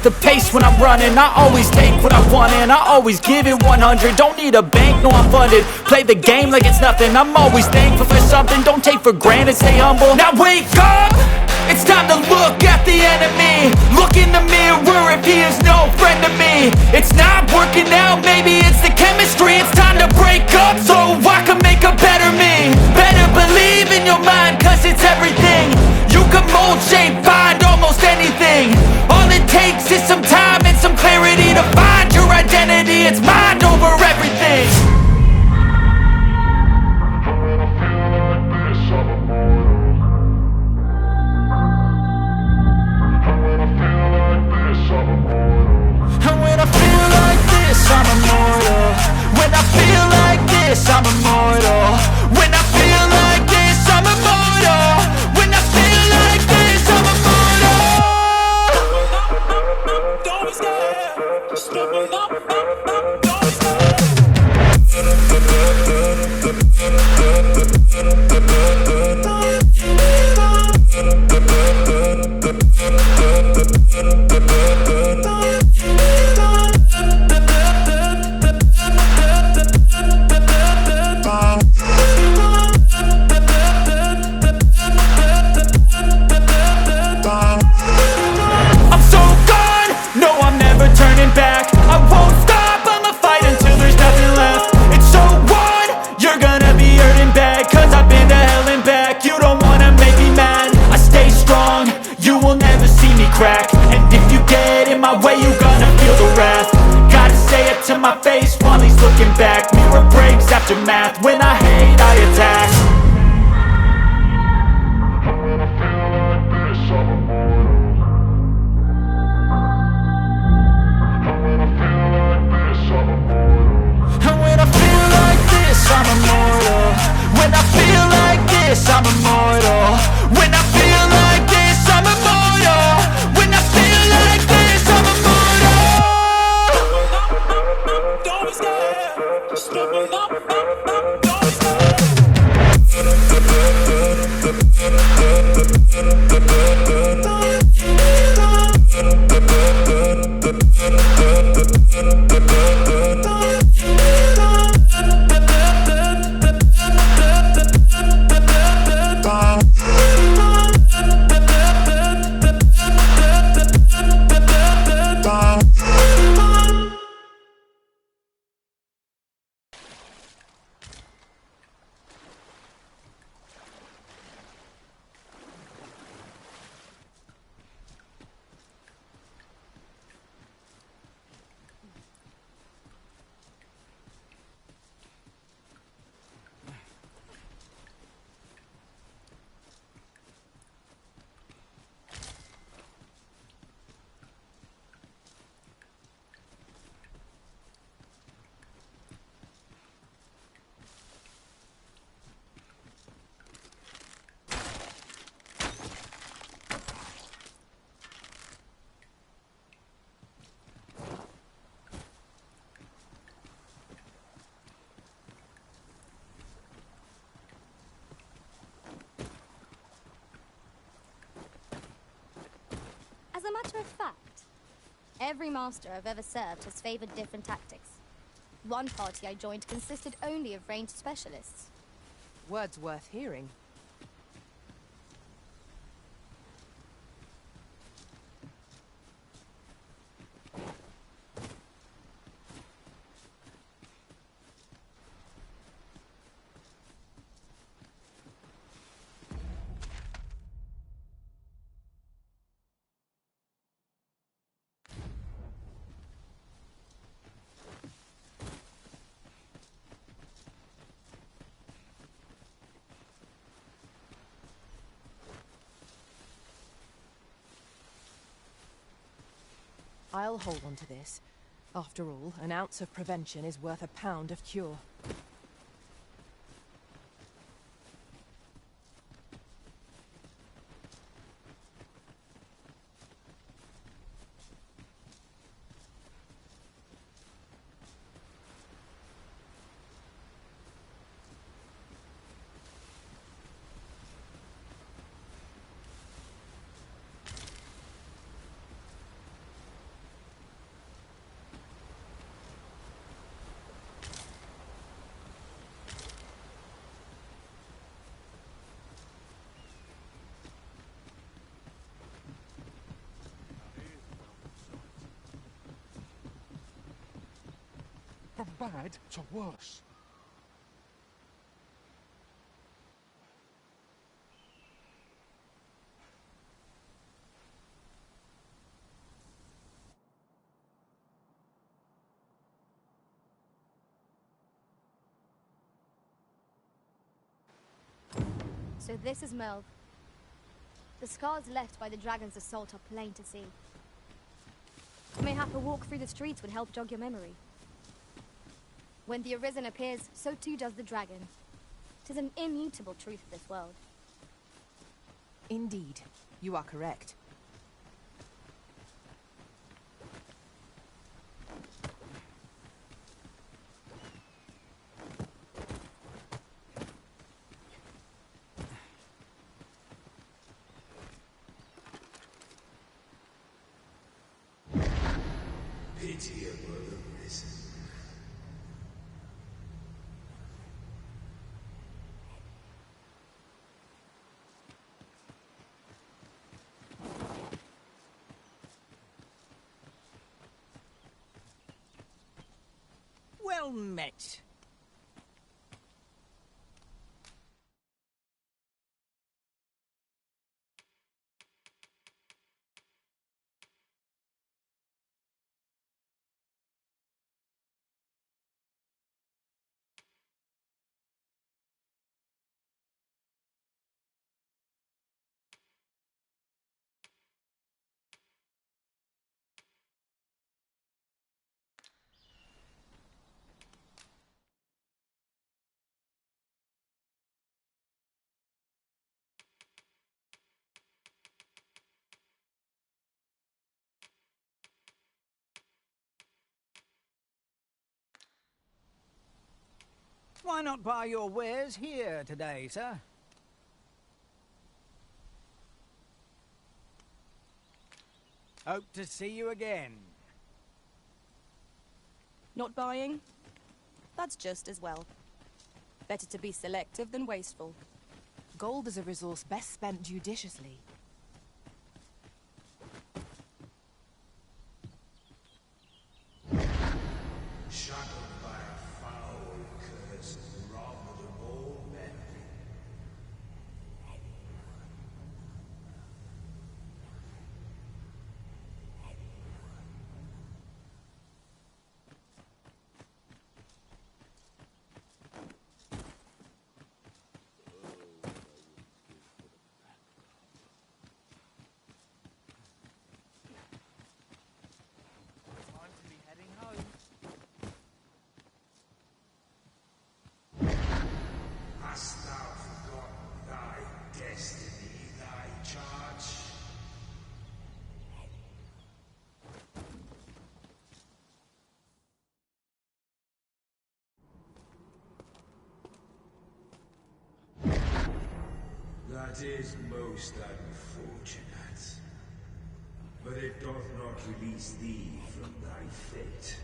the pace when I'm running. I always take what I want and I always give it 100. Don't need a bank, no I'm funded. Play the game like it's nothing. I'm always thankful for something. Don't take for granted, stay humble. Now wake up! It's time to look at the enemy. Look in the mirror if he is no friend to me. It's not working out, maybe it's the chemistry. It's time to break up so I can make a better me. Better believe in your mind, cause it's everything. You can mold, shape, find almost anything. All it takes is some time and some clarity to find your identity. It's mind over everything. I'm immortal. When I feel like this, I'm immortal. When I feel like this, I'm immortal. When I feel like this, I'm immortal. Don't be scared. Just step up. Don't be scared. To my face while he's looking back. Mirror breaks after math. When I hate, I attack. When I feel like this, I'm immortal. When I feel like this, I'm immortal. When I feel like this, I'm immortal. When I feel like this, I'm immortal. When I feel like this, I'm immortal. When I feel like this, I'm immortal. Don't be scared. Just step up. Don't be scared. As a matter of fact, every master I've ever served has favored different tactics. One party I joined consisted only of ranged specialists. Words worth hearing. I'll hold on to this. After all, an ounce of prevention is worth a pound of cure. from bad to worse. So this is 𝐵𝐺. The scars left by the dragon's assault are plain to see. Mayhap a walk through the streets would help jog your memory. When the Arisen appears, so too does the dragon. 'Tis an immutable truth of this world. Indeed, you are correct. Pity a brother listen. Well met. Why not buy your wares here today, sir? Hope to see you again. Not buying? That's just as well. Better to be selective than wasteful. Gold is a resource best spent judiciously. Shackled by a foul curse, robbed of all memory. Time to be heading home. Hast thou forgotten thy destiny, thy charge? That is most unfortunate. But it doth not release thee from thy fate.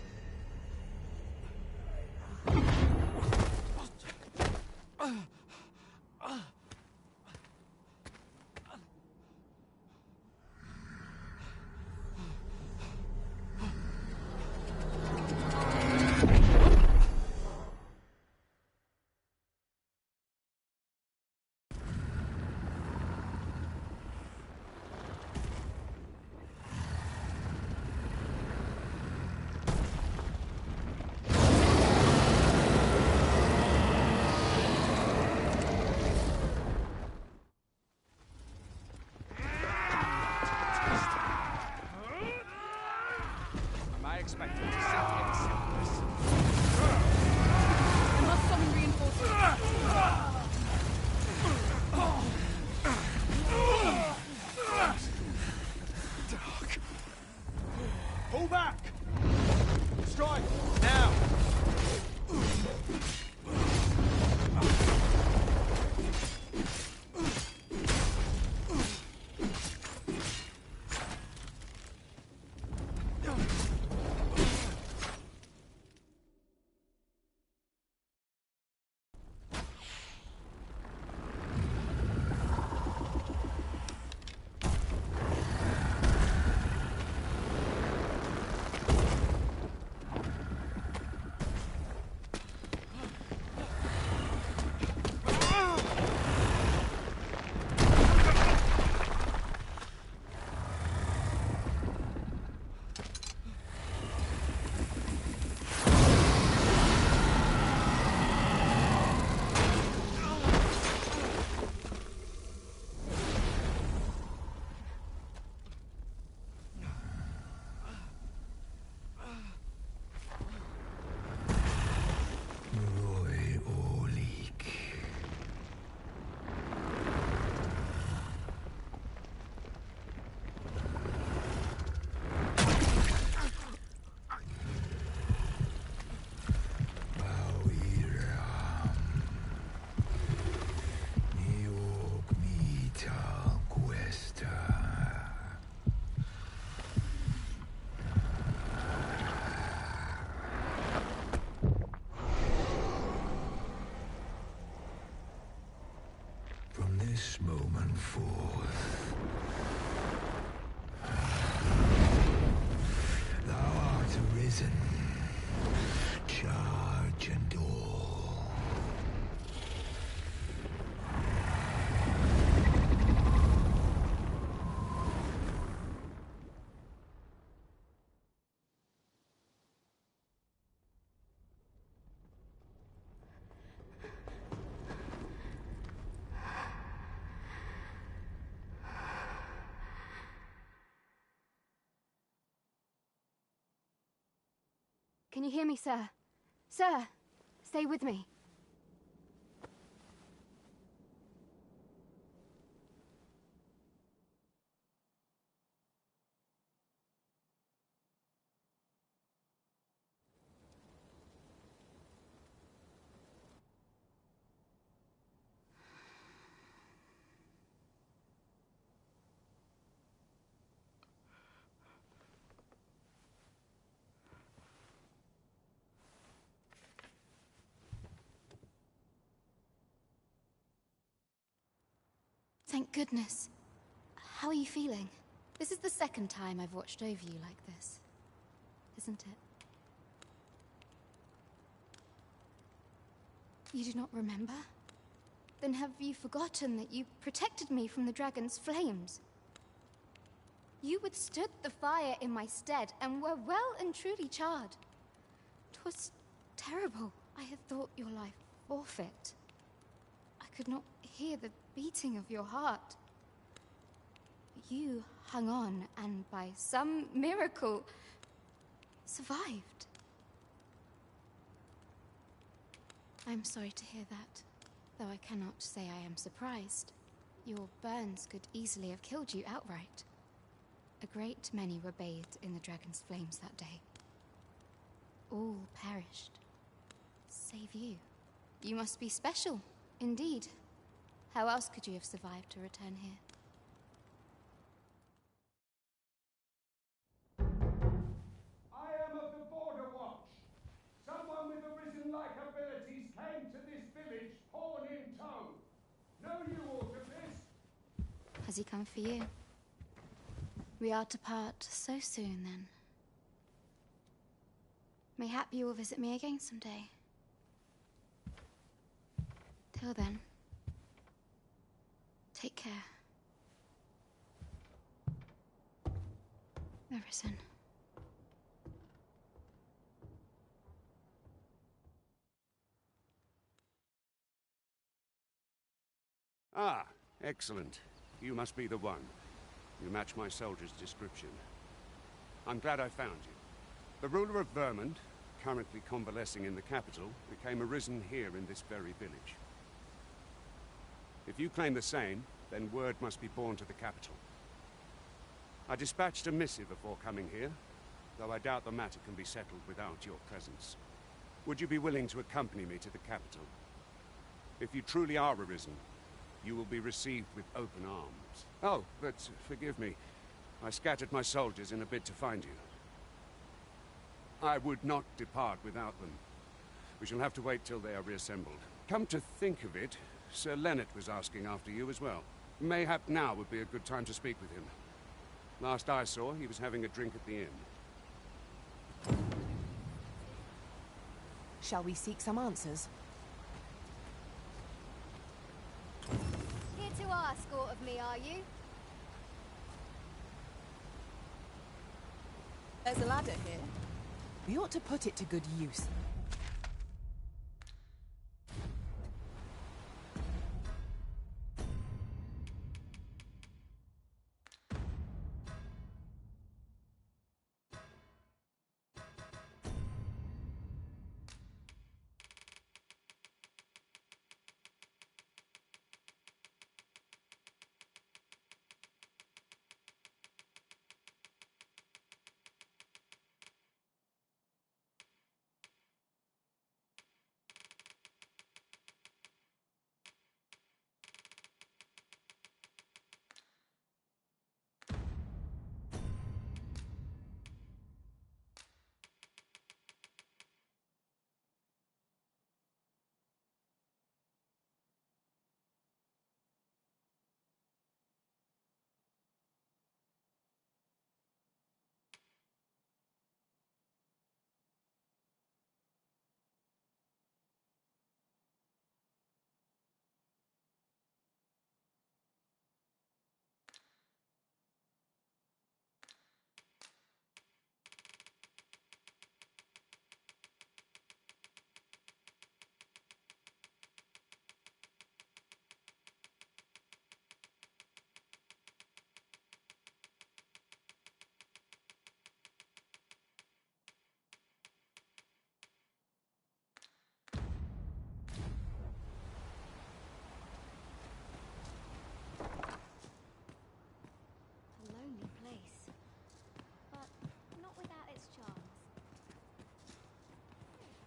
Am I expected to sit in silence? I must summon reinforcements. Pull back! Strike! Now! Can you hear me, sir? Sir, stay with me. Thank goodness. How are you feeling? This is the second time I've watched over you like this, isn't it? You do not remember? Then have you forgotten that you protected me from the dragon's flames? You withstood the fire in my stead and were well and truly charred. 'Twas terrible. I had thought your life forfeit. I could not hear the beating of your heart. But you hung on and by some miracle survived. I'm sorry to hear that, though I cannot say I am surprised. Your burns could easily have killed you outright. A great many were bathed in the dragon's flames that day. All perished, save you. You must be special, indeed. How else could you have survived to return here? I am of the Border Watch. Someone with arisen-like abilities came to this village, horn in tow. Know you aught of this? Has he come for you? We are to part so soon, then. Mayhap you will visit me again someday. Till then, take care. Arisen. Ah, excellent. You must be the one. You match my soldier's description. I'm glad I found you. The ruler of Vermund, currently convalescing in the capital, became arisen here in this very village. If you claim the same, then word must be borne to the capital. I dispatched a missive before coming here, though I doubt the matter can be settled without your presence. Would you be willing to accompany me to the capital? If you truly are arisen, you will be received with open arms. Oh, but forgive me. I scattered my soldiers in a bid to find you. I would not depart without them. We shall have to wait till they are reassembled. Come to think of it, Sir Leonard was asking after you as well. Mayhap now would be a good time to speak with him. Last I saw, he was having a drink at the inn. Shall we seek some answers? Here to ask aught of me, are you? There's a ladder here. We ought to put it to good use.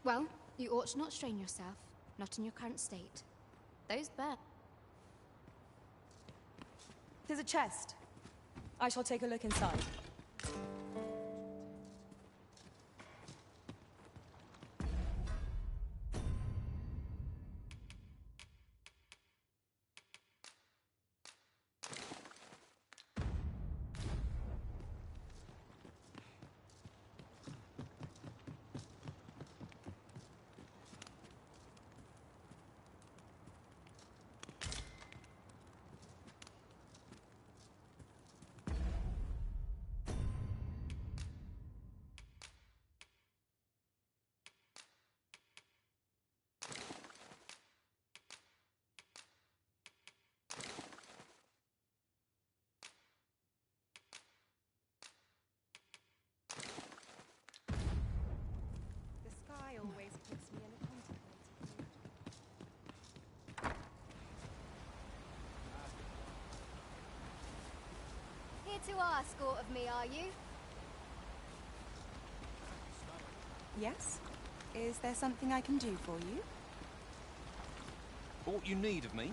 Well, you ought to not strain yourself. Not in your current state. Those burn. There's a chest. I shall take a look inside. The sky always puts me in a contemplative mood. Here to ask aught of me, are you? Yes? Is there something I can do for you? What you need of me?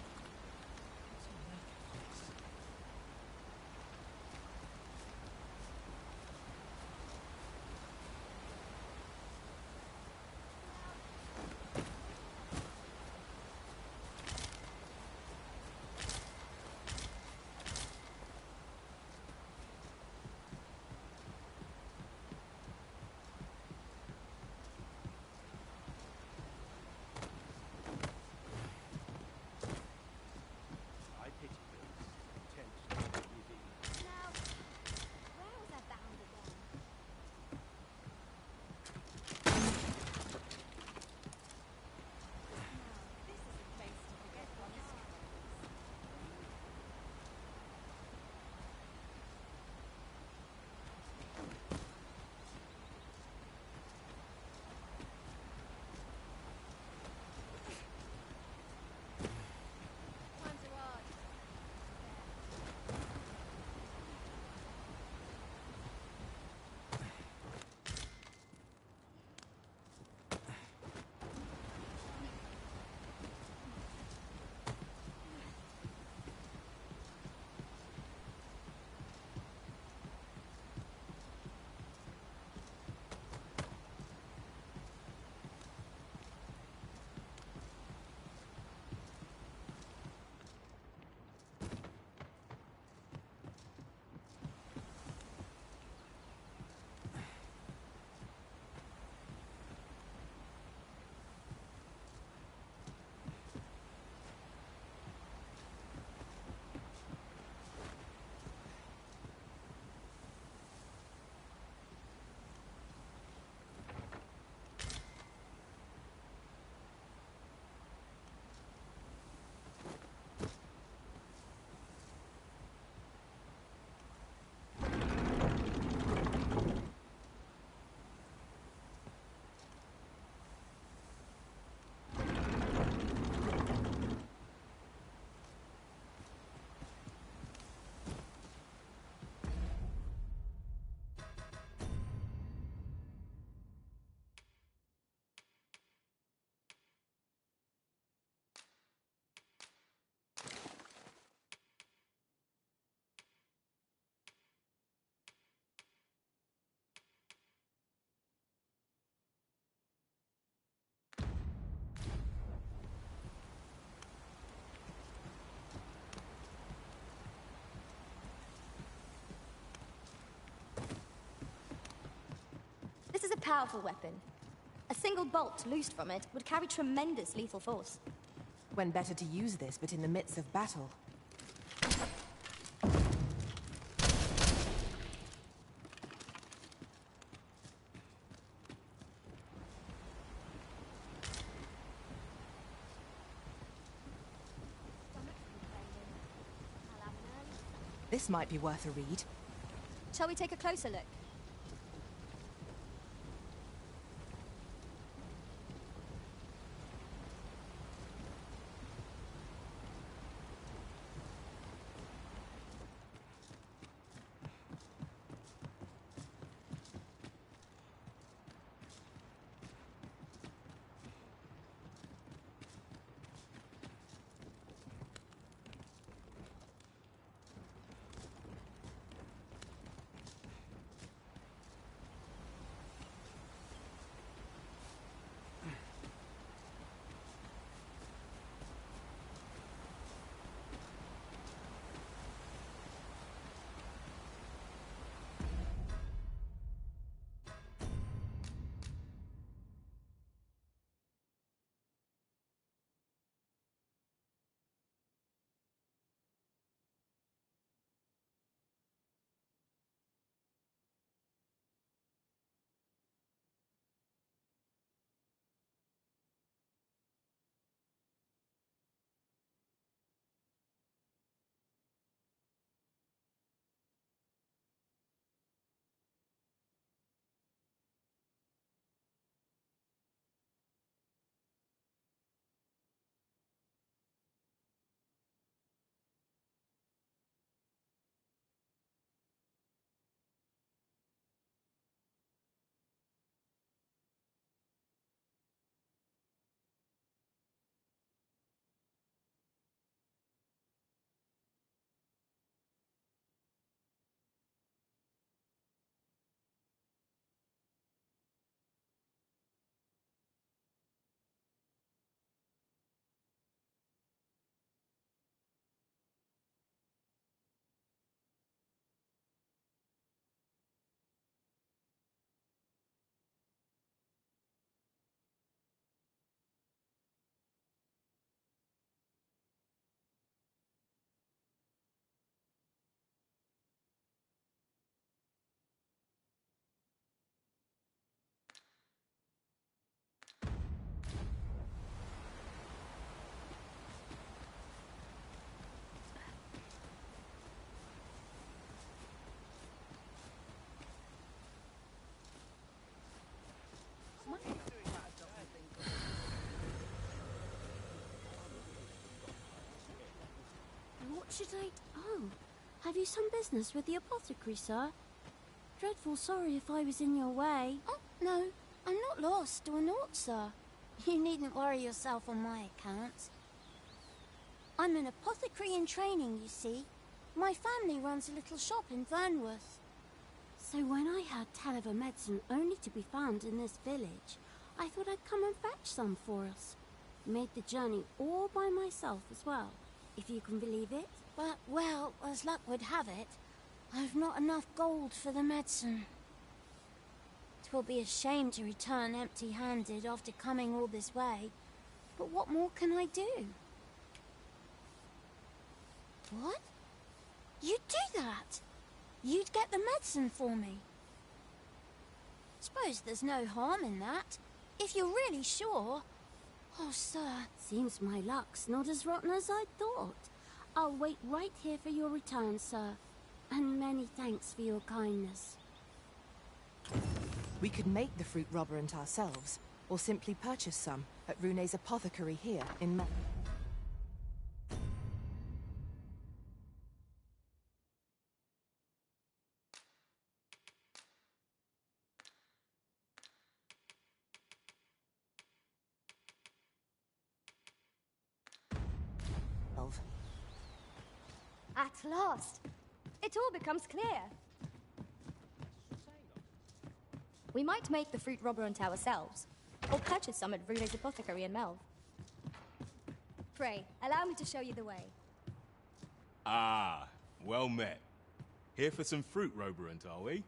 Now, where was I bound again? This is a place to forget one's Time to hard. This is a powerful weapon. A single bolt loosed from it would carry tremendous lethal force. When better to use this but in the midst of battle? This might be worth a read. Shall we take a closer look? should I... Oh, have you some business with the apothecary, sir? Dreadful sorry if I was in your way. Oh, no, I'm not lost or naught, sir. You needn't worry yourself on my account. I'm an apothecary in training, you see. My family runs a little shop in Vernworth. So when I heard tell of a medicine only to be found in this village, I thought I'd come and fetch some for us. Made the journey all by myself as well, if you can believe it. But, well, as luck would have it, I've not enough gold for the medicine. 'Twill be a shame to return empty-handed after coming all this way, but what more can I do? What? You'd do that? You'd get the medicine for me? Suppose there's no harm in that, if you're really sure. Oh, sir. Seems my luck's not as rotten as I thought. I'll wait right here for your return, sir. And many thanks for your kindness. We could make the fruit roberant ourselves, or simply purchase some at Rune's apothecary here in Ma... At last! It all becomes clear. We might make the fruit roberant ourselves, or purchase some at Rune's apothecary in Melve. Pray, allow me to show you the way. Ah, well met. Here for some fruit roberant, are we?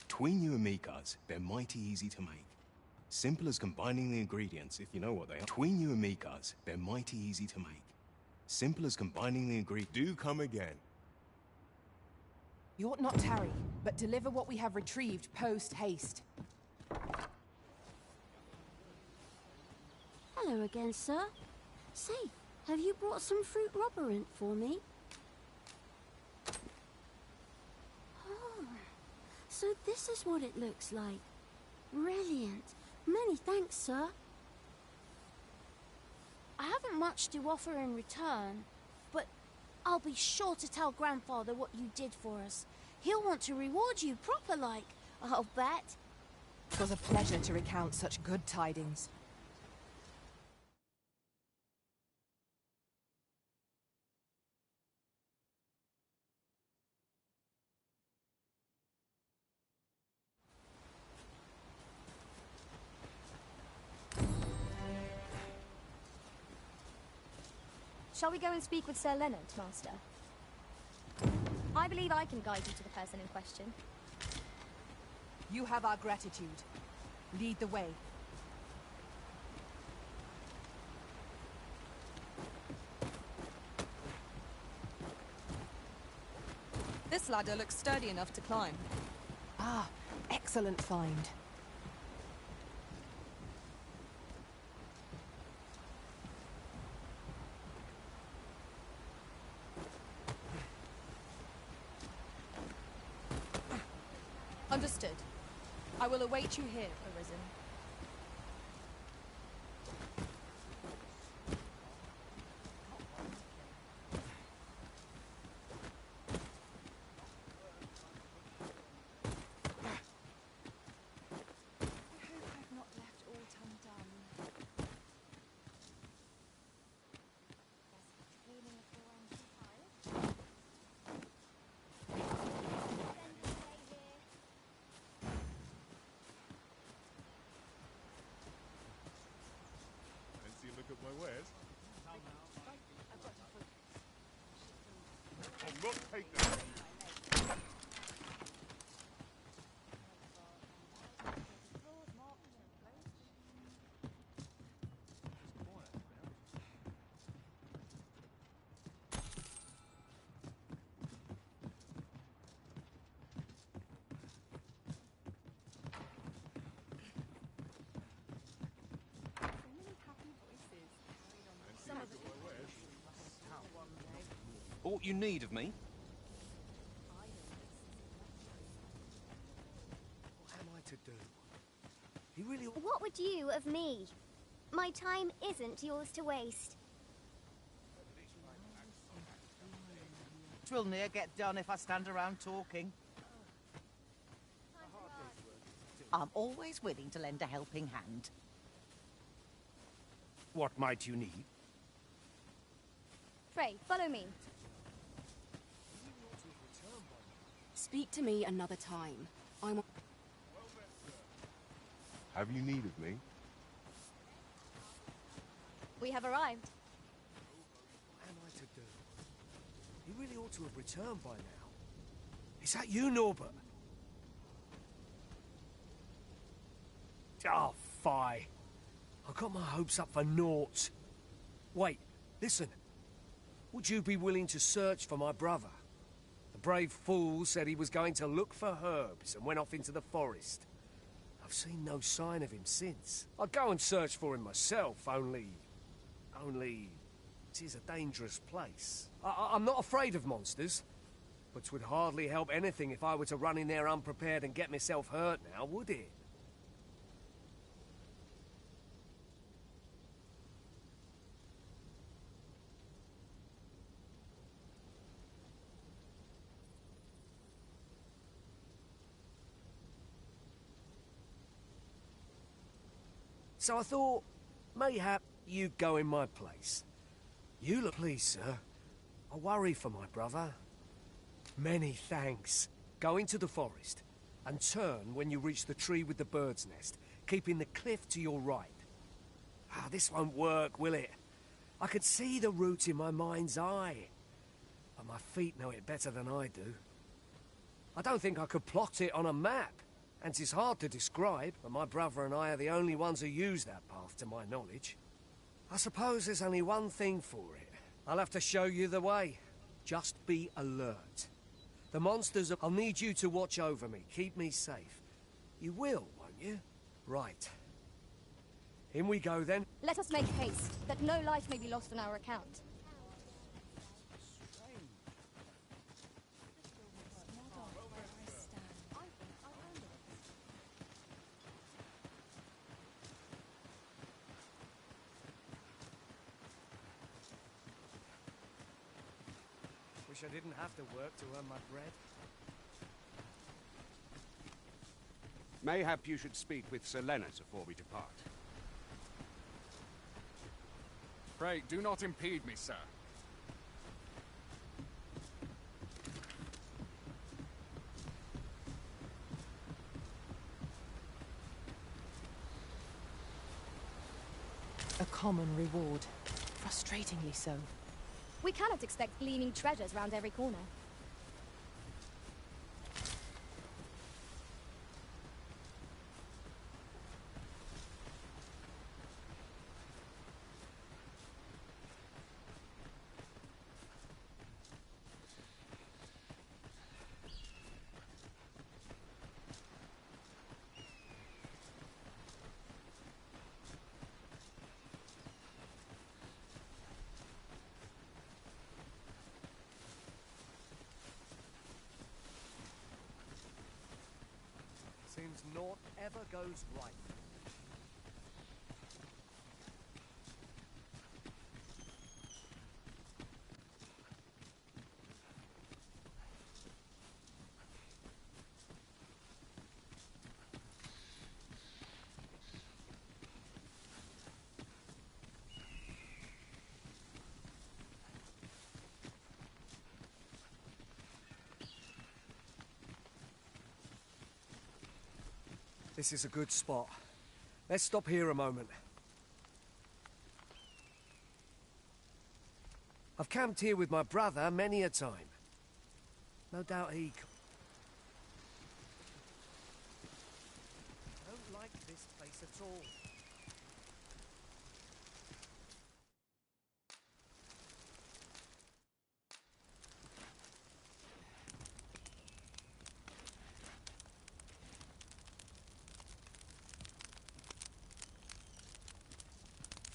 Between you and me, cuz, they're mighty easy to make. Simple as combining the ingredients, if you know what they are. Between you and me, cuz, they're mighty easy to make. Simple as combining the ingredients. Do come again. You ought not tarry, but deliver what we have retrieved post-haste. Hello again, sir. Say, have you brought some fruit robberant for me? Oh, so this is what it looks like. Brilliant. Many thanks, sir. I haven't much to offer in return, but I'll be sure to tell Grandfather what you did for us. He'll want to reward you proper like, I'll bet. 'Twas a pleasure to recount such good tidings. Shall we go and speak with Sir Leonard, Master? I believe I can guide you to the person in question. You have our gratitude. Lead the way. This ladder looks sturdy enough to climb. Ah, excellent find. Understood. I will await you here, Arisen. Look at my wares. I'll not take that. Aught you need of me? What am I to do? He really... What would you of me? My time isn't yours to waste. Twill near get done if I stand around talking. I'm always willing to lend a helping hand. What might you need? Pray, follow me. Speak to me another time. I'm... Have you need of me? We have arrived. What am I to do? He really ought to have returned by now. Is that you, Norbert? Oh, fie. I got my hopes up for naught. Wait, listen. Would you be willing to search for my brother? The brave fool said he was going to look for herbs and went off into the forest. I've seen no sign of him since. I'd go and search for him myself, only... it is a dangerous place. I'm not afraid of monsters, but 'twould hardly help anything if I were to run in there unprepared and get myself hurt now, would it? So I thought, mayhap you'd go in my place. You look pleased, sir. I worry for my brother. Many thanks. Go into the forest, and turn when you reach the tree with the bird's nest, keeping the cliff to your right. Ah, this won't work, will it? I could see the route in my mind's eye, but my feet know it better than I do. I don't think I could plot it on a map. And it's hard to describe, but my brother and I are the only ones who use that path, to my knowledge. I suppose there's only one thing for it. I'll have to show you the way. Just be alert. The monsters I'll need you to watch over me, keep me safe. You will, won't you? Right. In we go, then. Let us make haste, that no life may be lost on our account. Wish I didn't have to work to earn my bread. Mayhap you should speak with Selena before we depart. Pray, do not impede me, sir. A common reward. Frustratingly so. We cannot expect gleaming treasures round every corner. Seems naught ever goes right. This is a good spot. Let's stop here a moment. I've camped here with my brother many a time. No doubt he... I don't like this place at all.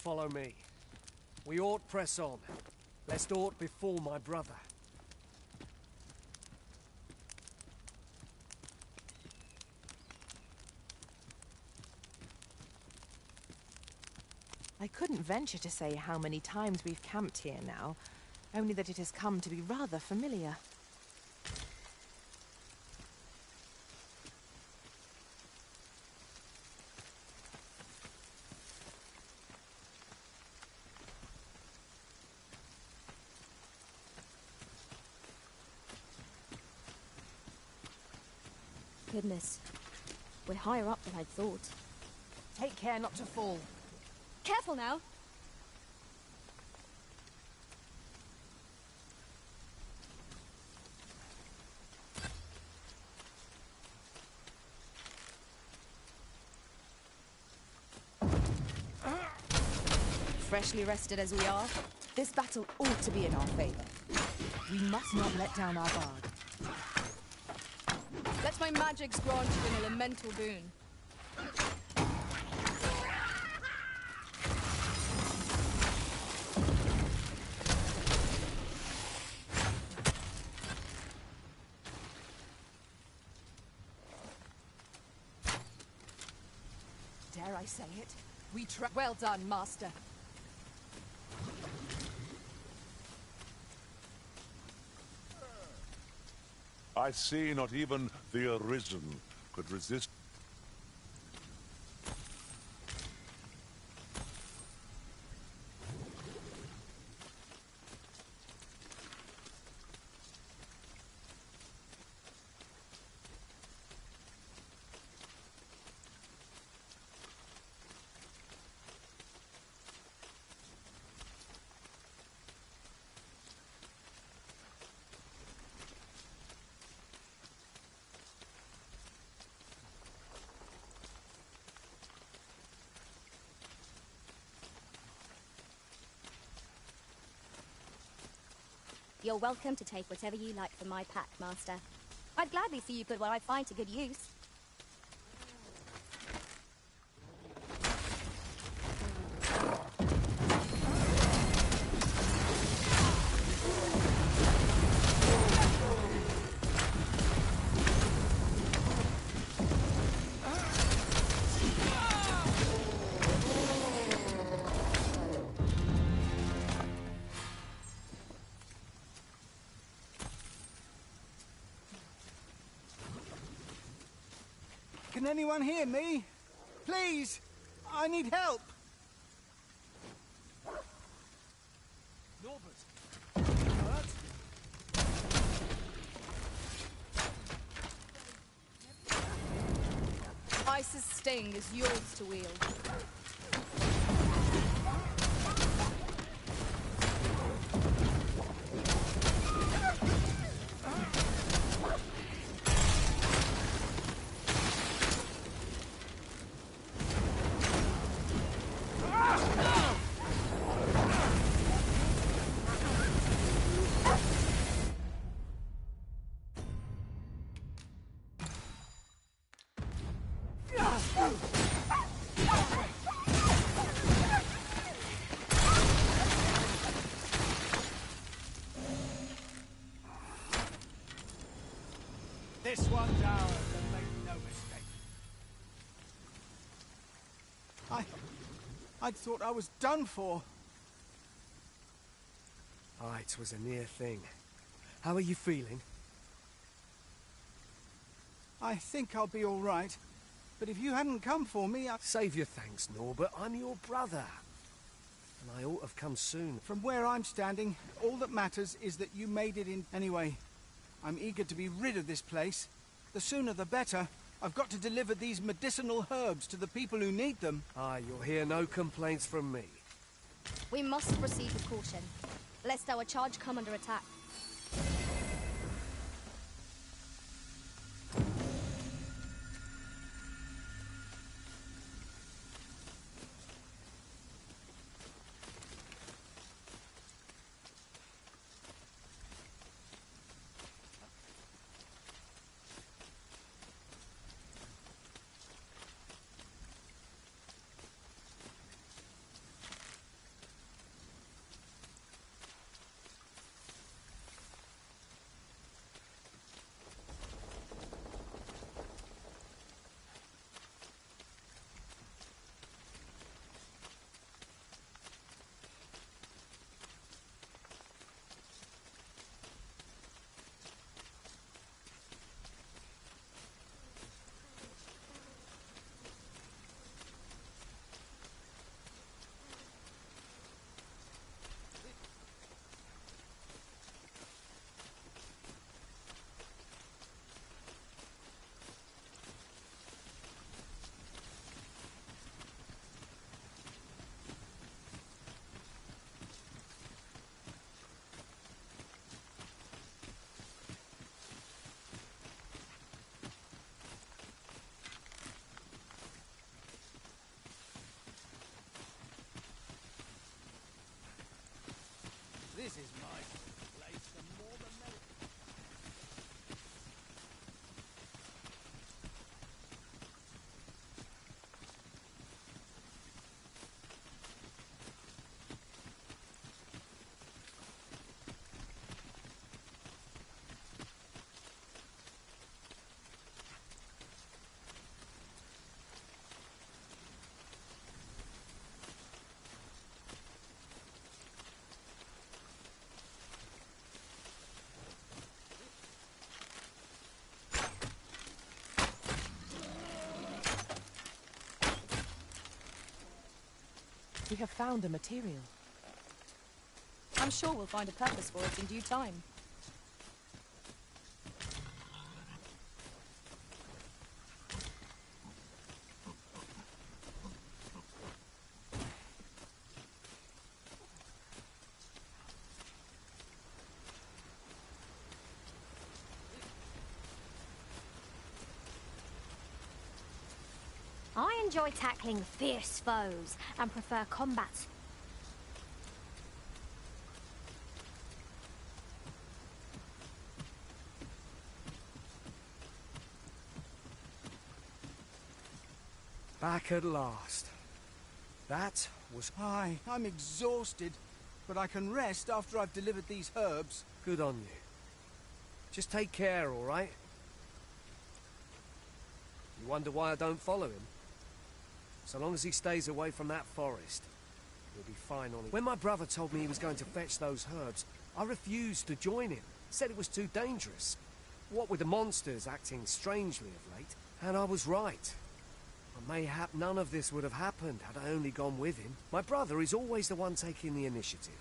Follow me. We ought press on, lest aught befall my brother. I couldn't venture to say how many times we've camped here now, only that it has come to be rather familiar. Goodness, we're higher up than I'd thought. Take care not to fall. Careful now! Freshly rested as we are, this battle ought to be in our favor. We must not let down our guard. Let my magics grant you an elemental boon. Dare I say it? We try. Well done, Master. I see not even the Arisen could resist. You're welcome to take whatever you like from my pack, Master. I'd gladly see you put what I find to good use. Can anyone hear me? Please! I need help! Norbert! Hurt? Ice's sting is yours to wield. This one's ours, and make no mistake. I'd thought I was done for. Aye, it was a near thing. How are you feeling? I think I'll be all right. But if you hadn't come for me, Save your thanks, Norbert. I'm your brother. And I ought to have come soon. From where I'm standing, all that matters is that you made it in. Anyway, I'm eager to be rid of this place. The sooner the better. I've got to deliver these medicinal herbs to the people who need them. Aye, you'll hear no complaints from me. We must proceed with caution, lest our charge come under attack. This is my place, the more the merrier. We have found a material. I'm sure we'll find a purpose for it in due time. I enjoy tackling fierce foes and prefer combat. Back at last. That was... Aye, I'm exhausted, but I can rest after I've delivered these herbs. Good on you. Just take care, all right? You wonder why I don't follow him? So long as he stays away from that forest, he'll be fine on it. When my brother told me he was going to fetch those herbs, I refused to join him. Said it was too dangerous. What with the monsters acting strangely of late. And I was right. But mayhap none of this would have happened had I only gone with him. My brother is always the one taking the initiative,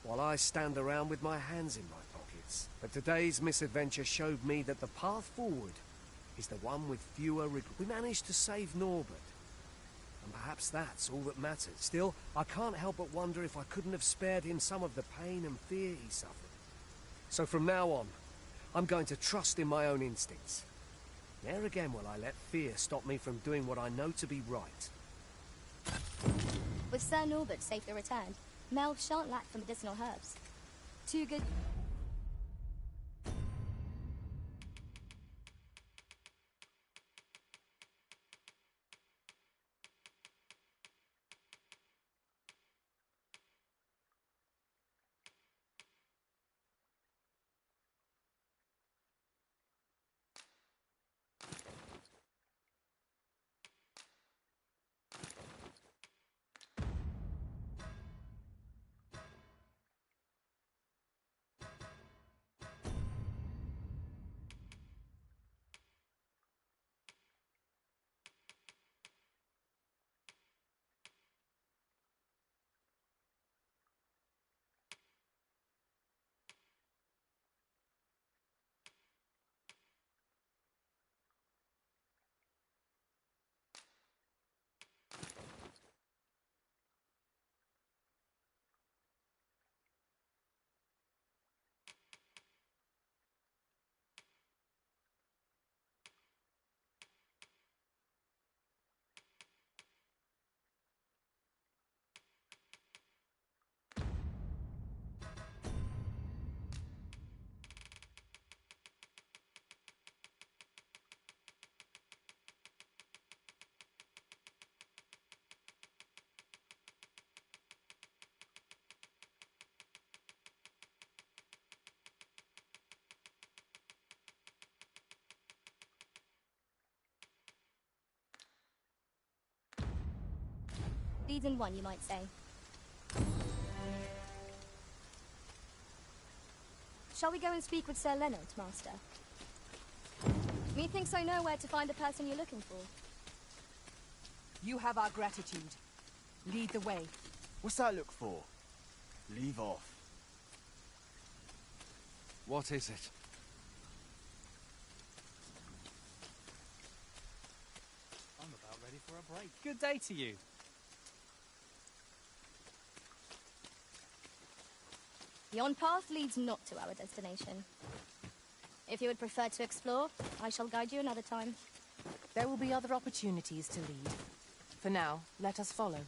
while I stand around with my hands in my pockets. But today's misadventure showed me that the path forward is the one with fewer regrets. We managed to save Norbert, and perhaps that's all that matters. Still, I can't help but wonder if I couldn't have spared him some of the pain and fear he suffered. So from now on, I'm going to trust in my own instincts. Ne'er again will I let fear stop me from doing what I know to be right. With Sir Norbert safely returned, Melv shan't lack for medicinal herbs. Too good... Leads in one, you might say. Shall we go and speak with Sir Leonard, Master? Methinks I know where to find the person you're looking for. You have our gratitude. Lead the way. What's that look for? Leave off. What is it? I'm about ready for a break. Good day to you. The on-path leads not to our destination. If you would prefer to explore, I shall guide you another time. There will be other opportunities to lead. For now, let us follow.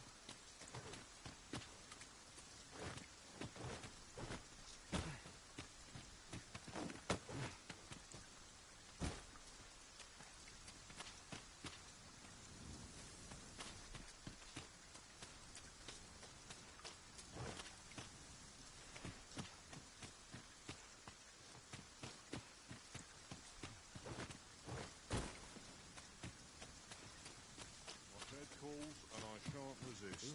And I shan't resist.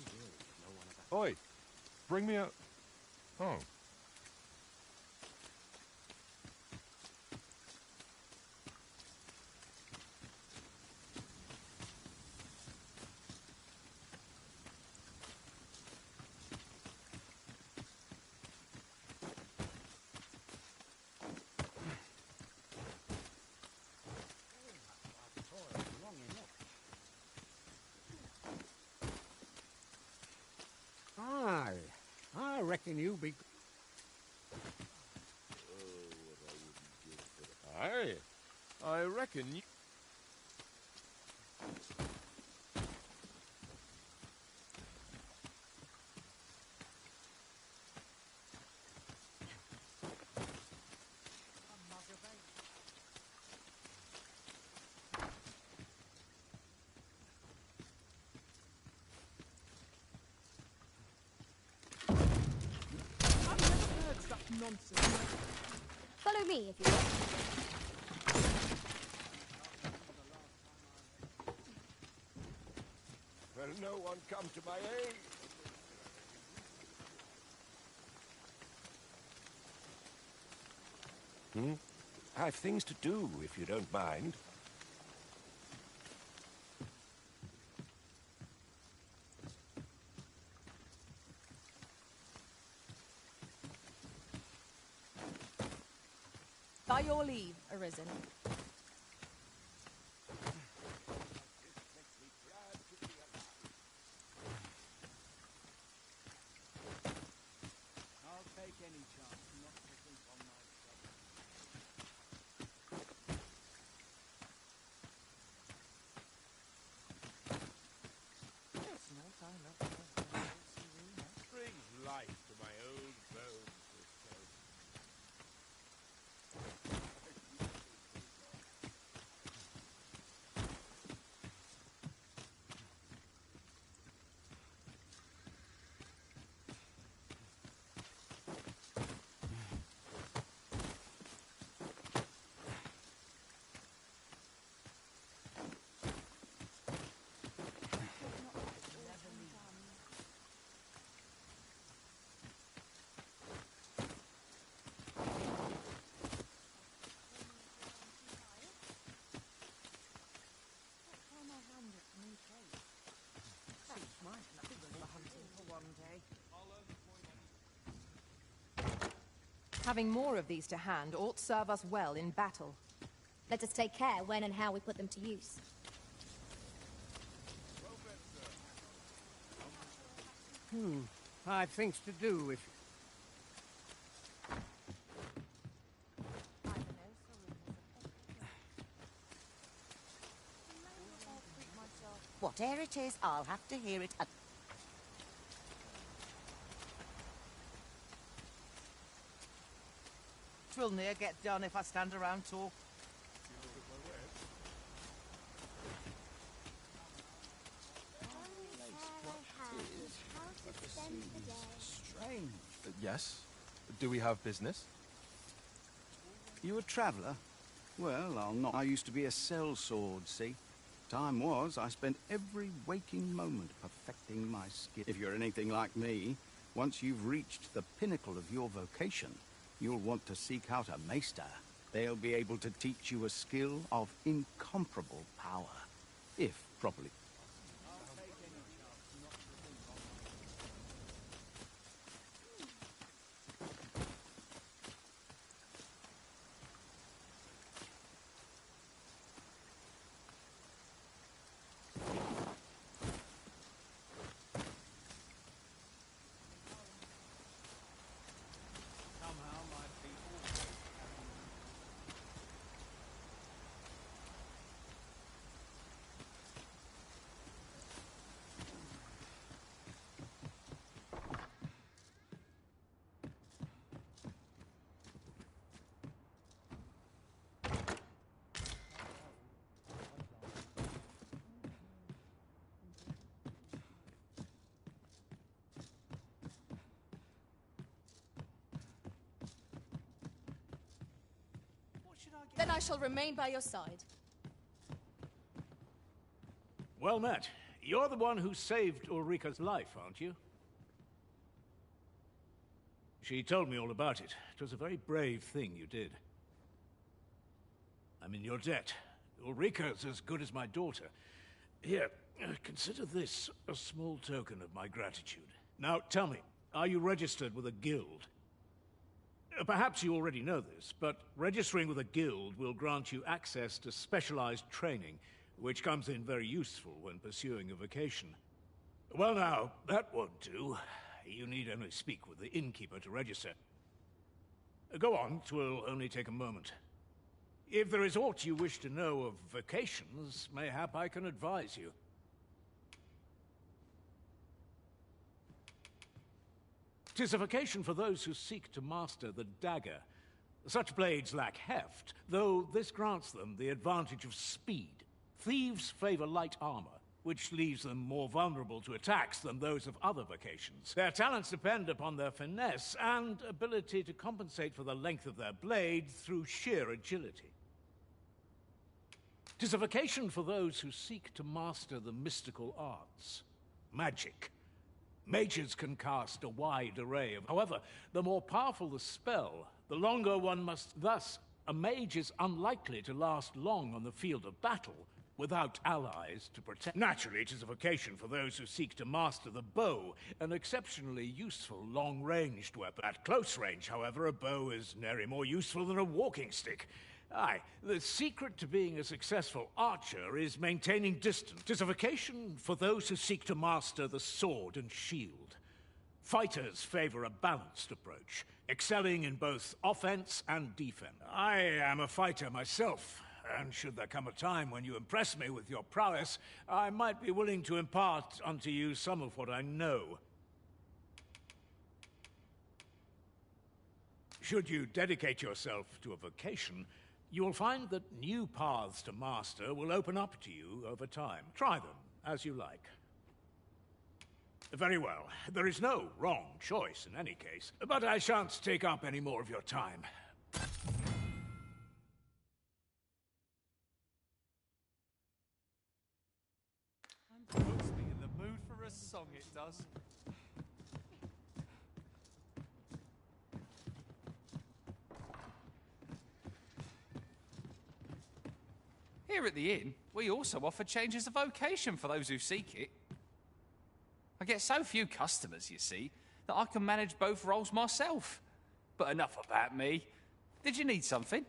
Oi, bring me a... Oh. Aye, I reckon you'll be... Aye, I reckon you... Follow me if you want. Will no one come to my aid? I've things to do, if you don't mind. By your leave, Arisen. I'll take any chance not to think on myself. Brings life to my old bones, this place. Having more of these to hand ought serve us well in battle. Let us take care when and how we put them to use. I've things to do if... Whatever it is, I'll have to hear it. Twill near get done if I stand around talk. Strange. Yes? Do we have business? You a traveller? Well, I'll not. I used to be a sellsword, see? Time was, I spent every waking moment perfecting my skill. If you're anything like me, once you've reached the pinnacle of your vocation, you'll want to seek out a maester. They'll be able to teach you a skill of incomparable power, if properly. Then I shall remain by your side. Well met. You're the one who saved Ulrika's life, aren't you? She told me all about it. It was a very brave thing you did. I'm in your debt. Ulrika's as good as my daughter. Here, consider this a small token of my gratitude. Now, tell me, are you registered with a guild? Perhaps you already know this, but registering with a guild will grant you access to specialized training, which comes in very useful when pursuing a vocation. Well now, that won't do. You need only speak with the innkeeper to register. Go on, 'twill only take a moment. If there is aught you wish to know of vocations, mayhap I can advise you. 'Tis a vocation for those who seek to master the dagger. Such blades lack heft, though this grants them the advantage of speed. Thieves favor light armor, which leaves them more vulnerable to attacks than those of other vocations. Their talents depend upon their finesse and ability to compensate for the length of their blade through sheer agility. 'Tis a vocation for those who seek to master the mystical arts. Magic. Mages can cast a wide array of... However, the more powerful the spell, the longer one must... Thus, a mage is unlikely to last long on the field of battle without allies to protect. Naturally, it is a vocation for those who seek to master the bow, an exceptionally useful long-ranged weapon. At close range, however, a bow is nary more useful than a walking stick. Aye, the secret to being a successful archer is maintaining distance. 'Tis a vocation for those who seek to master the sword and shield. Fighters favor a balanced approach, excelling in both offense and defense. I am a fighter myself, and should there come a time when you impress me with your prowess, I might be willing to impart unto you some of what I know. Should you dedicate yourself to a vocation, you will find that new paths to master will open up to you over time. Try them as you like. Very well. There is no wrong choice in any case, but I shan't take up any more of your time. Puts me in the mood for a song, it does. Here at the inn, we also offer changes of vocation for those who seek it. I get so few customers, you see, that I can manage both roles myself. But enough about me. Did you need something?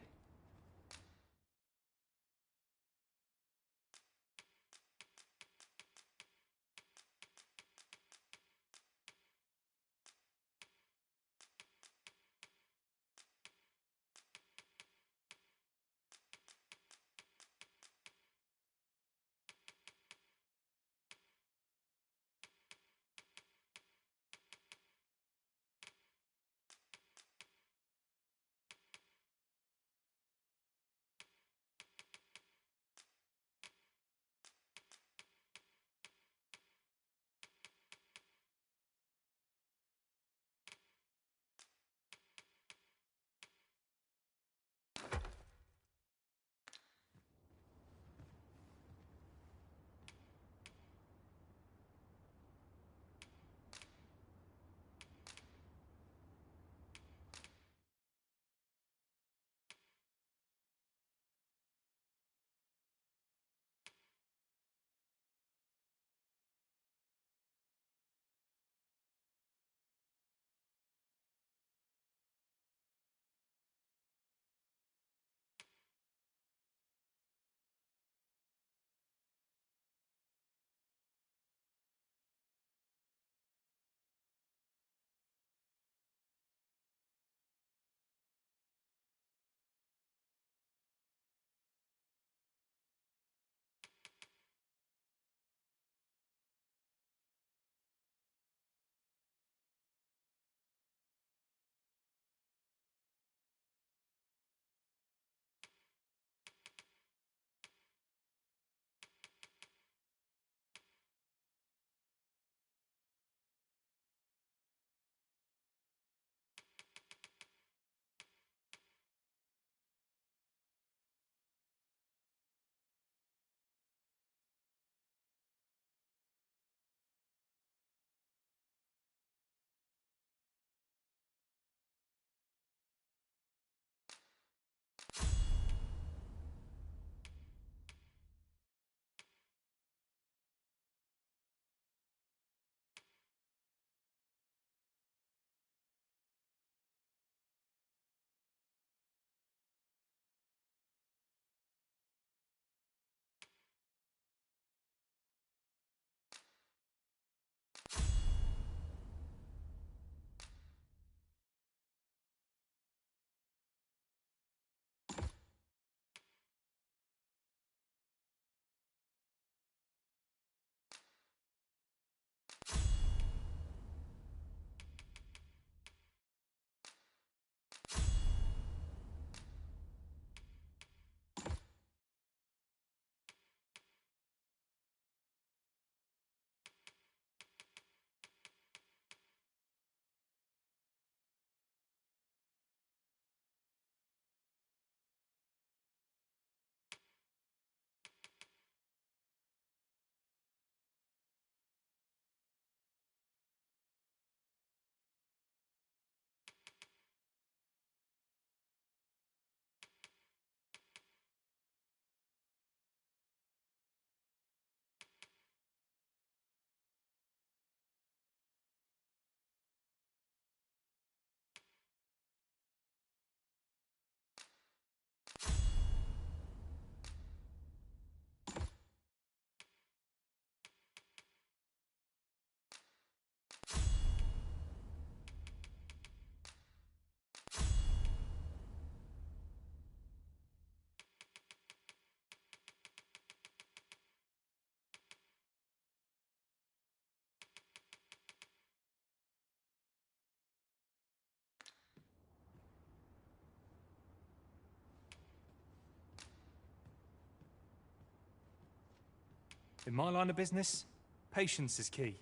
In my line of business, patience is key.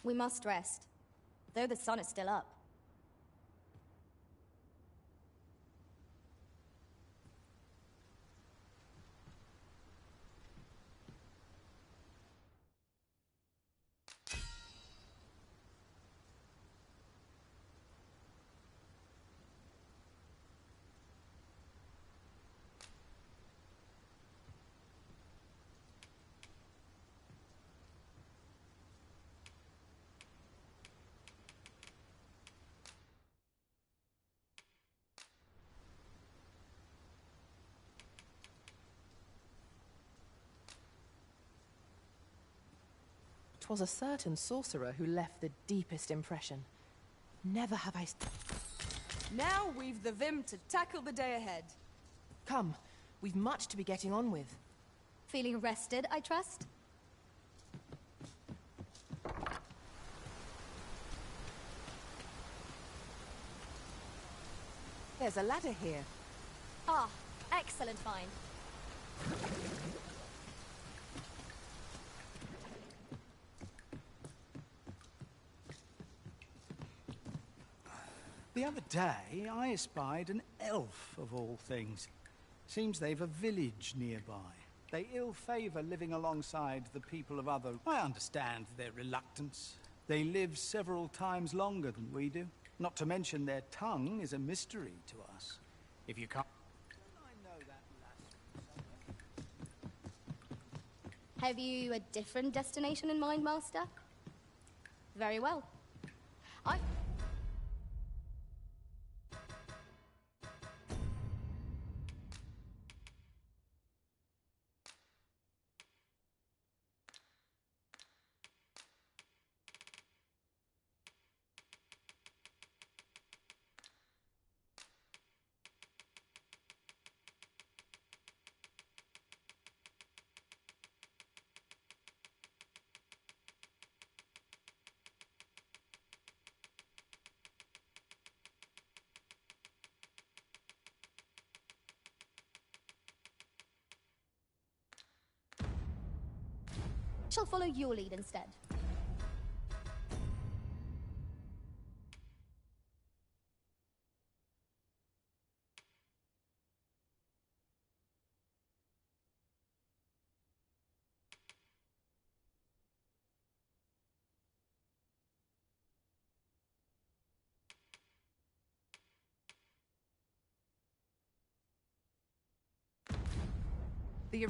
We must rest, though the sun is still up. "'Twas a certain sorcerer who left the deepest impression. Never have I... Now we've the vim to tackle the day ahead. Come, we've much to be getting on with. Feeling rested, I trust? There's a ladder here. Ah, excellent find. The other day, I espied an elf, of all things. Seems they've a village nearby. They ill favour living alongside the people of other... I understand their reluctance. They live several times longer than we do. Not to mention their tongue is a mystery to us. If you can't... Have you a different destination in mind, Master? Very well. Shall follow your lead instead. The...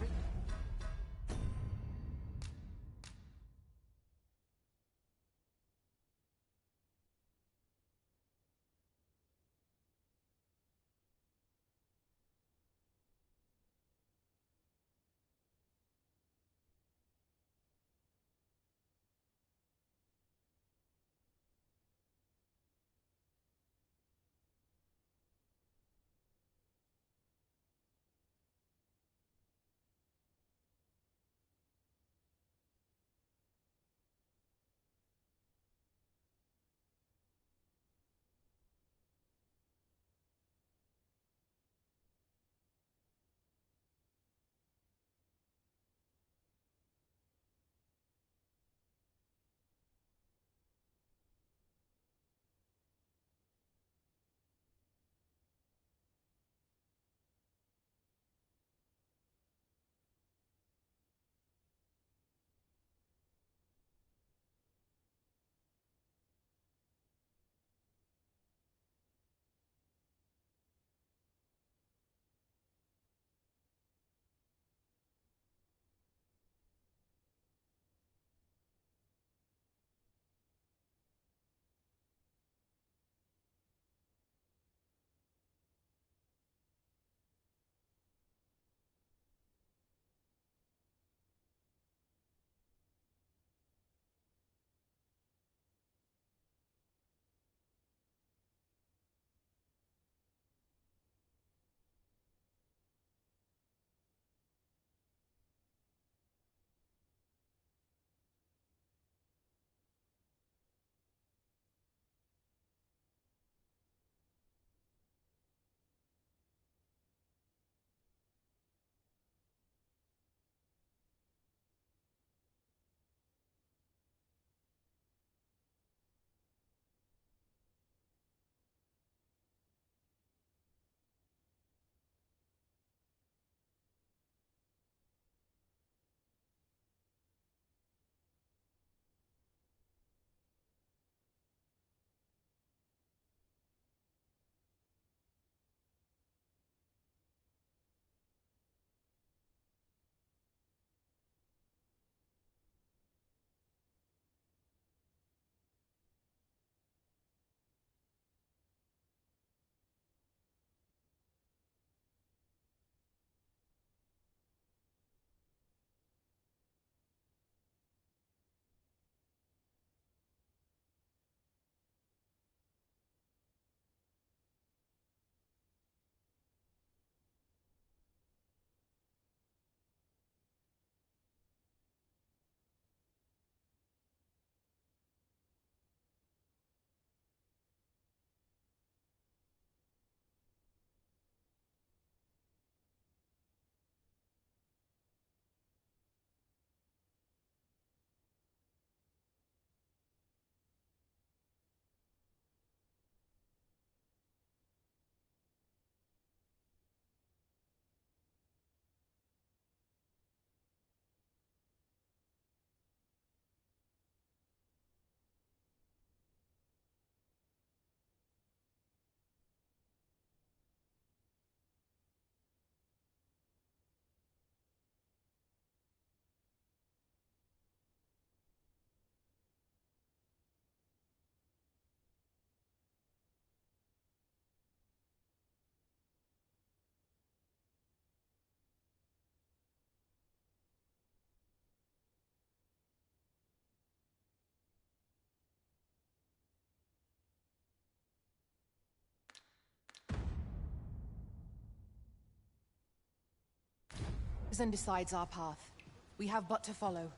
And decides our path. We have but to follow.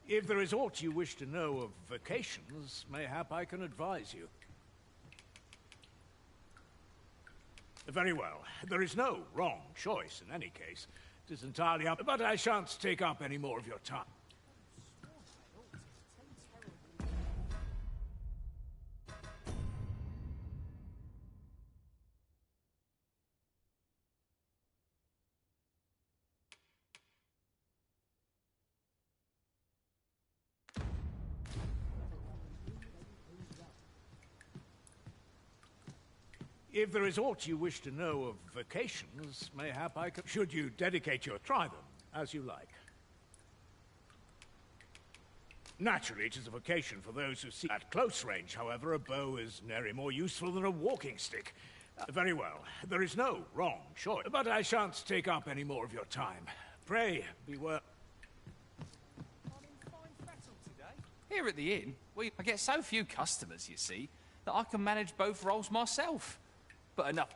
If there is aught you wish to know of vacations, mayhap I can advise you. Very well. There is no wrong choice in any case. It is entirely up, but I shan't take up any more of your time. If there is aught you wish to know of vacations, mayhap I could... Should you dedicate your try them, as you like. Naturally, it is a vocation for those who see... At close range, however, a bow is nary more useful than a walking stick. Very well. There is no wrong choice, but I shan't take up any more of your time. Pray, be well... Here at the inn, I get so few customers, you see, that I can manage both roles myself. But enough.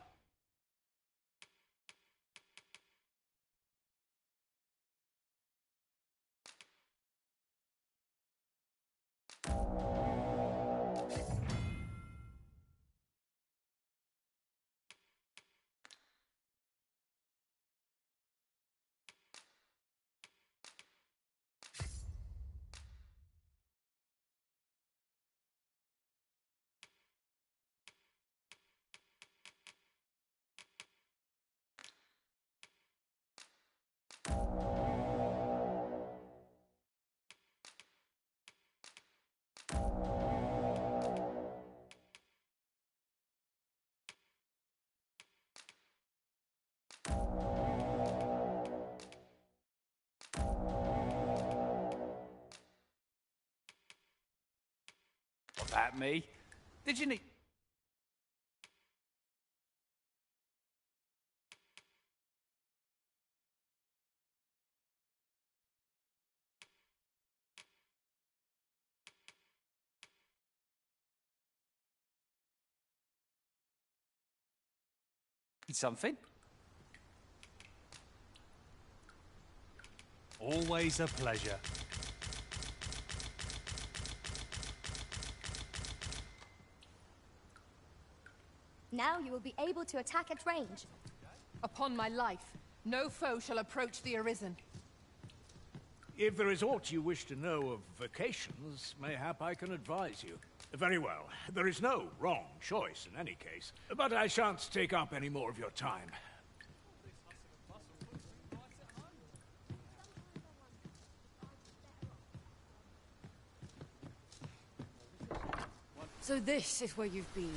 That me? Did you need... something? Always a pleasure. Now you will be able to attack at range. Upon my life, no foe shall approach the Arisen. If there is aught you wish to know of vacations, mayhap I can advise you. Very well. There is no wrong choice in any case, but I shan't take up any more of your time. So this is where you've been.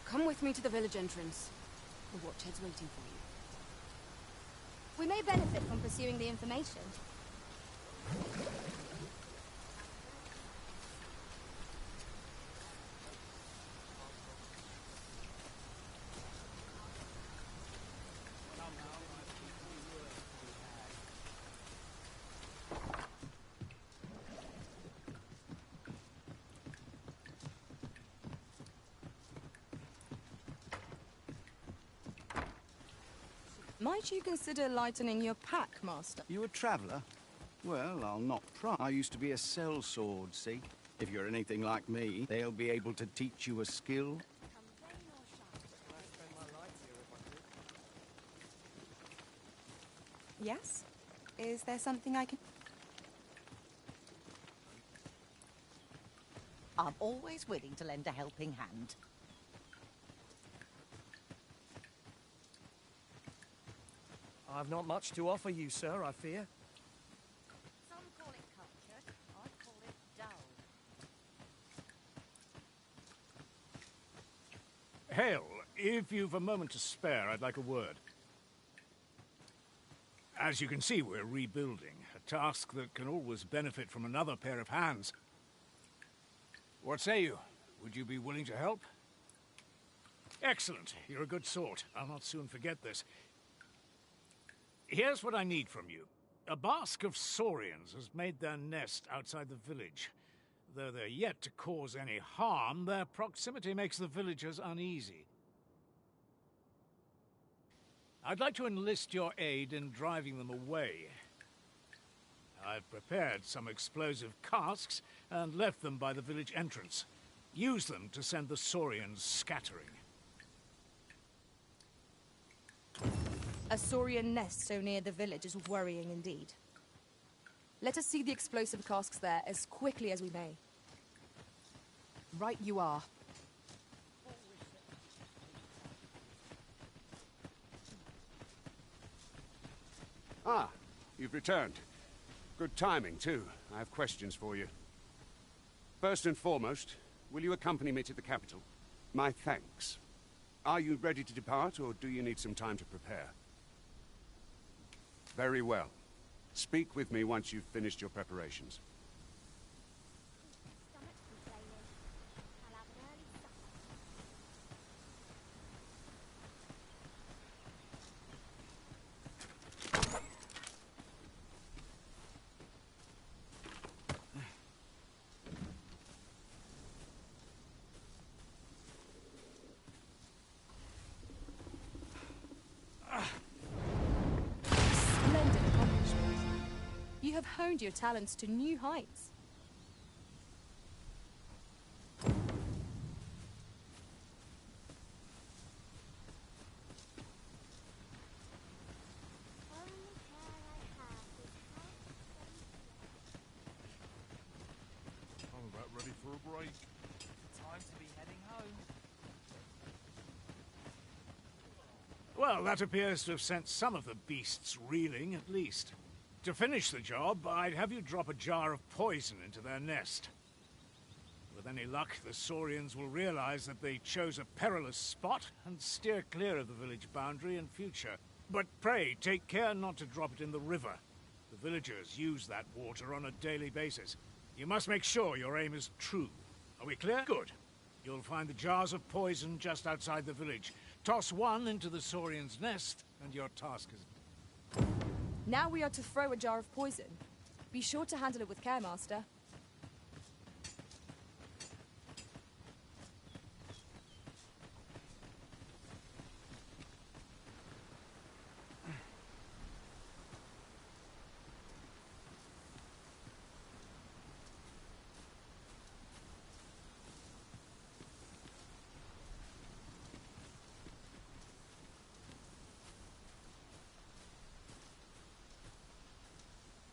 Come with me to the village entrance. The watchhead's waiting for you. We may benefit from pursuing the information. Might you consider lightening your pack, Master? You a traveller? Well, I'll not try. I used to be a sellsword, see? If you're anything like me, they'll be able to teach you a skill. Yes? Is there something I can... I'm always willing to lend a helping hand. I've not much to offer you, sir, I fear. Some call it culture, I call it dull. Hale, if you've a moment to spare, I'd like a word. As you can see, we're rebuilding, a task that can always benefit from another pair of hands. What say you? Would you be willing to help? Excellent. You're a good sort. I'll not soon forget this. Here's what I need from you. A basque of saurians has made their nest outside the village. Though they're yet to cause any harm, their proximity makes the villagers uneasy. I'd like to enlist your aid in driving them away. I've prepared some explosive casks and left them by the village entrance. Use them to send the Saurians scattering. A Saurian nest so near the village is worrying indeed. Let us see the explosive casks there as quickly as we may. Right you are. Ah, you've returned. Good timing, too. I have questions for you. First and foremost, will you accompany me to the capital? My thanks. Are you ready to depart, or do you need some time to prepare? Very well. Speak with me once you've finished your preparations. Splendid accomplishment. You have honed your talents to new heights. I'm about ready for a break. Time to be heading home. Well, that appears to have sent some of the beasts reeling, at least. To finish the job, I'd have you drop a jar of poison into their nest. With any luck, the Saurians will realize that they chose a perilous spot and steer clear of the village boundary in future. But pray, take care not to drop it in the river. The villagers use that water on a daily basis. You must make sure your aim is true. Are we clear? Good. You'll find the jars of poison just outside the village. Toss one into the Saurian's nest, and your task is... Now we are to throw a jar of poison. Be sure to handle it with care, Master.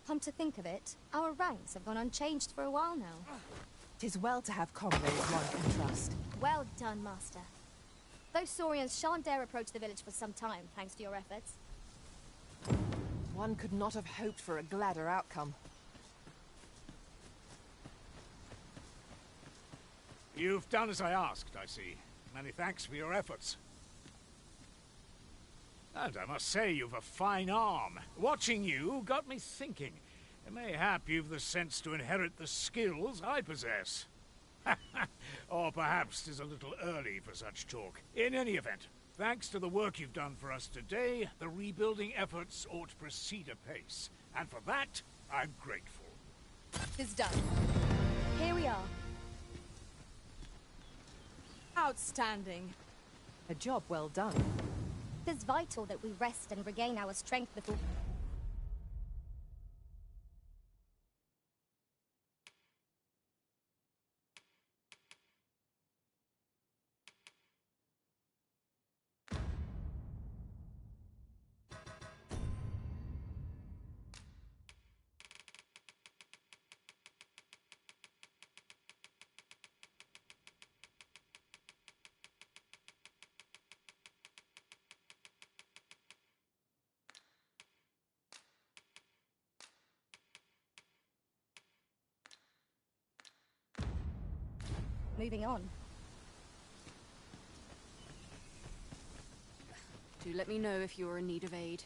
Come to think of it, our ranks have gone unchanged for a while now. 'Tis well to have comrades one can trust. Well done, Master. Those Saurians shan't dare approach the village for some time, thanks to your efforts. One could not have hoped for a gladder outcome. You've done as I asked, I see. Many thanks for your efforts. And I must say, you've a fine arm. Watching you got me thinking. Mayhap you've the sense to inherit the skills I possess. Or perhaps 'tis a little early for such talk. In any event, thanks to the work you've done for us today, the rebuilding efforts ought to proceed apace. And for that, I'm grateful. 'Tis done. Here we are. Outstanding. A job well done. It is vital that we rest and regain our strength before... Moving on. Do let me know if you're in need of aid.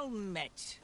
Well met.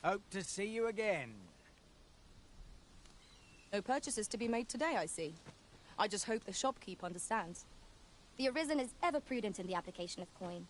Hope to see you again. No purchases to be made today, I see. I just hope the shopkeep understands. The Arisen is ever prudent in the application of coin.